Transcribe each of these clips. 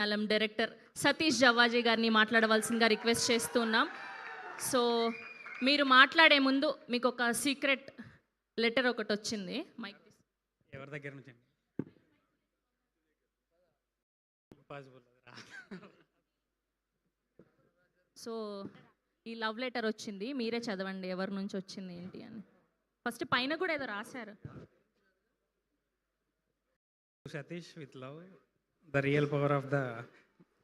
Malayalam director Satish Javvaji గారిని మాట్లాడవలసిందిగా request చేస్తున్నాం. సో మీరు మాట్లాడే ముందు మీకు ఒక సీక్రెట్ లెటర్ ఒకటి వచ్చింది. మైక్ ఎవరి దగ్గర నుంచి పాసిబుల్. సో ఈ లవ్ లెటర్ వచ్చింది, మీరే చదవండి ఎవరి నుంచి వచ్చింది ఏంటి అని. ఫస్ట్ పైన కూడా ఏదో రాశారు. Satish with love the real power of the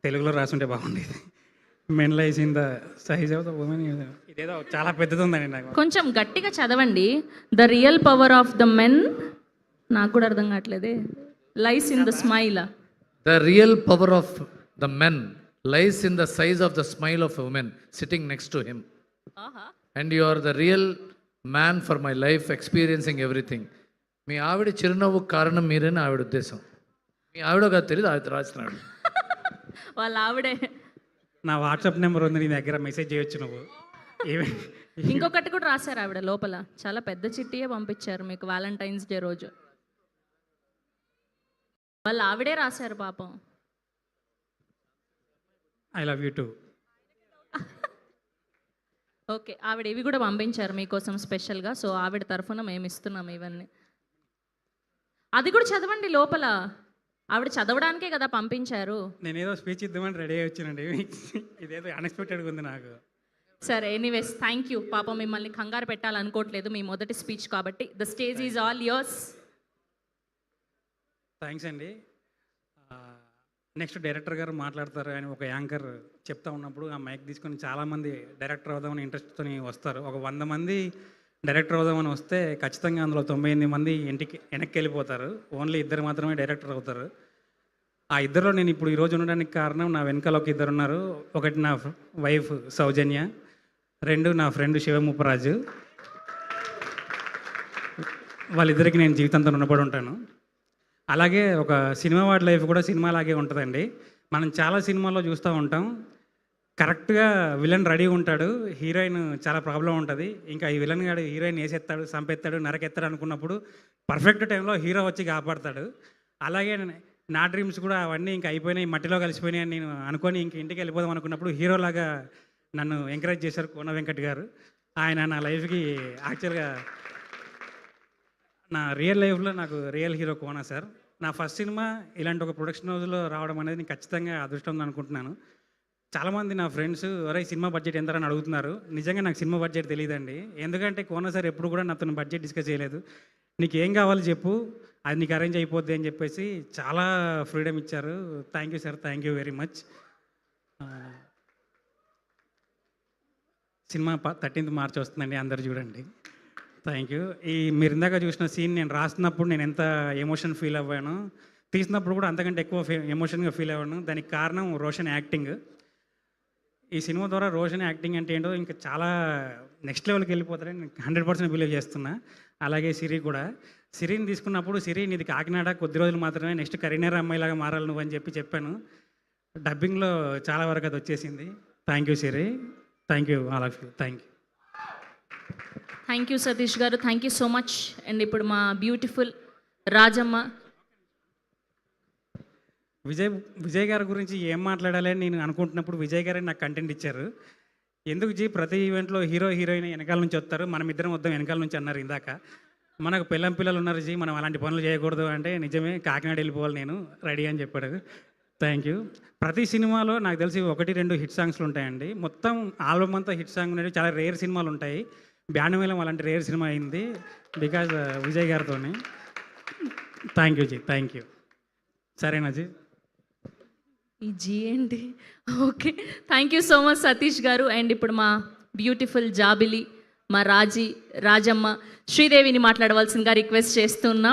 తెలుగులో రాసుంటే బాగుండేది. Men lies in the size of the women. ఇదేదో చాలా పెద్దది ఉందండి నాకు. కొంచెం గట్టిగా చదవండి. The real power of the men, నాకు కూడా అర్థం కావట్లేదే. Lies in the smile. The real power of the men lies in the size of the smile of a woman sitting next to him. And you are the real man for my life, experiencing everything. మీ ఆవిడ చిరునవ్వు కారణం మీరని ఆవిడ ఉద్దేశం. మీ ఆవిడ కాదు తెలియదు, ఆవిడ రాసినాడు. వాళ్ళ ఆవిడే. నా వాట్సాప్ నెంబర్ ఉంది, నీ దగ్గర మెసేజ్ చేయొచ్చు నువ్వు. ఇంకొకటి కూడా రాశారు ఆవిడ లోపల, చాలా పెద్ద చిట్టియే పంపించారు మీకు వ్యాలంటైన్స్ డే రోజు. వాళ్ళు ఆవిడే రాశారు పాపం. I love you two. Okay, ఆవిడ ఇవి కూడా పంపించారు మీకోసం స్పెషల్గా. సో ఆవిడ తరఫున మేము ఇస్తున్నాం ఇవన్నీ. అది కూడా చదవండి లోపల, ఆవిడ చదవడానికే కదా పంపించారు. నేనేదో స్పీచ్ ఇద్దామని రెడీ అయ్యి వచ్చానండి, ఇదేదో అన్ఎక్స్పెక్టెడ్గా ఉంది నాకు. సరే, ఎనీవేస్ థ్యాంక్ యూ. పాపం మిమ్మల్ని కంగారు పెట్టాలనుకోవట్లేదు, మీ మొదటి స్పీచ్ కాబట్టి. The stage is all yours. Thanks అండి. నెక్స్ట్ డైరెక్టర్ గారు మాట్లాడతారు అని ఒక యాంకర్ చెప్తా ఉన్నప్పుడు ఆ మైక్ తీసుకొని చాలామంది డైరెక్టర్ అవుదామని ఇంట్రెస్ట్తో వస్తారు. ఒక 100 మంది డైరెక్టర్ అవుదామని వస్తే ఖచ్చితంగా అందులో 98 మంది ఇంటికి వెనక్కి వెళ్ళిపోతారు. ఓన్లీ 2 మాత్రమే డైరెక్టర్ అవుతారు. ఆ 2లో నేను ఇప్పుడు ఈరోజు ఉండడానికి కారణం నా వెనకాల ఒక 2 ఉన్నారు. ఒకటి నా వైఫ్ సౌజన్య, 2 నా ఫ్రెండ్ శివముప్పరాజు. వాళ్ళిద్దరికి నేను జీవితంతో రుణపడి ఉంటాను. అలాగే ఒక సినిమా వాడి లైఫ్ కూడా సినిమా లాగే ఉంటుందండి. మనం చాలా సినిమాల్లో చూస్తూ ఉంటాం, కరెక్ట్గా విలన్ రెడీ ఉంటాడు, హీరోయిన్ చాలా ప్రాబ్లం ఉంటుంది. ఇంకా ఈ విలన్ గాడు హీరోయిన్ వేసేస్తాడు, చంపేస్తాడు, నరకెత్తాడు అనుకున్నప్పుడు పర్ఫెక్ట్ టైంలో హీరో వచ్చి కాపాడతాడు. అలాగే నా డ్రీమ్స్ కూడా అవన్నీ ఇంకా అయిపోయినాయి, మట్టిలో కలిసిపోయినాయి అని నేను అనుకొని ఇంక ఇంటికి వెళ్ళిపోదాం అనుకున్నప్పుడు హీరోలాగా నన్ను ఎంకరేజ్ చేశారు కోన వెంకట్ గారు. ఆయన నా లైఫ్కి యాక్చువల్గా నా రియల్ లైఫ్లో నాకు రియల్ హీరో కోన సార్. నా ఫస్ట్ సినిమా ఇలాంటి ఒక ప్రొడక్షన్ హౌస్లో రావడం అనేది నేను ఖచ్చితంగా అదృష్టం ఉంది అనుకుంటున్నాను. చాలామంది నా ఫ్రెండ్స్ ఒరే సినిమా బడ్జెట్ ఎంత అని అడుగుతున్నారు. నిజంగా నాకు సినిమా బడ్జెట్ తెలియదండి, ఎందుకంటే కోన సార్ ఎప్పుడు కూడా నాతో బడ్జెట్ డిస్కస్ చేయలేదు. నీకు ఏం కావాలి చెప్పు, అది నీకు అరేంజ్ అయిపోద్ది అని చెప్పేసి చాలా ఫ్రీడమ్ ఇచ్చారు. Thank you sir, thank you very much. Cinema 13th March వస్తుందండి, అందరు చూడండి. Thank you. మీరు ఇందాక చూసిన సీన్ నేను రాస్తున్నప్పుడు నేను ఎంత ఎమోషన్ ఫీల్ అవ్వాను, తీసినప్పుడు కూడా అంతకంటే ఎక్కువ ఎమోషన్గా ఫీల్ అవ్వాను. దానికి కారణం రోషన్ యాక్టింగ్. ఈ సినిమా ద్వారా రోషన్ యాక్టింగ్ అంటే ఏంటో ఇంకా చాలా నెక్స్ట్ లెవెల్కి వెళ్ళిపోతారని నేను 100% బిలీవ్ చేస్తున్నా. అలాగే సిరి కూడా. సిరిని తీసుకున్నప్పుడు సిరి నీది కాకినాడ కొద్ది రోజులు మాత్రమే, నెక్స్ట్ కరీంనగర్ అమ్మాయిలాగా మారాలి నువ్వు అని చెప్పాను. డబ్బింగ్లో చాలా వరకు అది వచ్చేసింది. Thank you Siri, thank you all of you, thank you. Thank you Satish garu, thank you so much. And ఇప్పుడు మా బ్యూటిఫుల్ రాజమ్మ. విజయ్ గారి గురించి ఏం మాట్లాడాలి అని నేను అనుకుంటున్నప్పుడు విజయ్ గారే నాకు కంటెంట్ ఇచ్చారు. ఎందుకు జీ ప్రతి ఈవెంట్లో హీరో హీరోయిన్ వెనకాల నుంచి వస్తారు, మనం ఇద్దరం వద్దాం వెనకాల నుంచి అన్నారు ఇందాక. మనకు పిల్లలు ఉన్నారు జీ, మనం అలాంటి పనులు చేయకూడదు అంటే నిజమే, కాకినాడ వెళ్ళిపోవాలి నేను రెడీ అని చెప్పాడు. Thank you. ప్రతి సినిమాలో నాకు తెలిసి 1-2 హిట్ సాంగ్స్లు ఉంటాయండి. మొత్తం ఆల్బమ్ అంతా హిట్ సాంగ్ ఉండేవి. చాలా రేర్ సినిమాలు ఉంటాయి. బ్యాండమేళం అలాంటి రేర్ సినిమా అయింది బికాజ్ విజయ్ గారితో. Thank you ji, thank you. సరేనా జీ? ఈ జీ ఏంటి? Okay, thank you so much Satish గారు. అండ్ ఇప్పుడు మా బ్యూటిఫుల్ జాబిలి, మా రాజమ్మ శ్రీదేవిని మాట్లాడవలసిందిగా రిక్వెస్ట్ చేస్తున్నాం.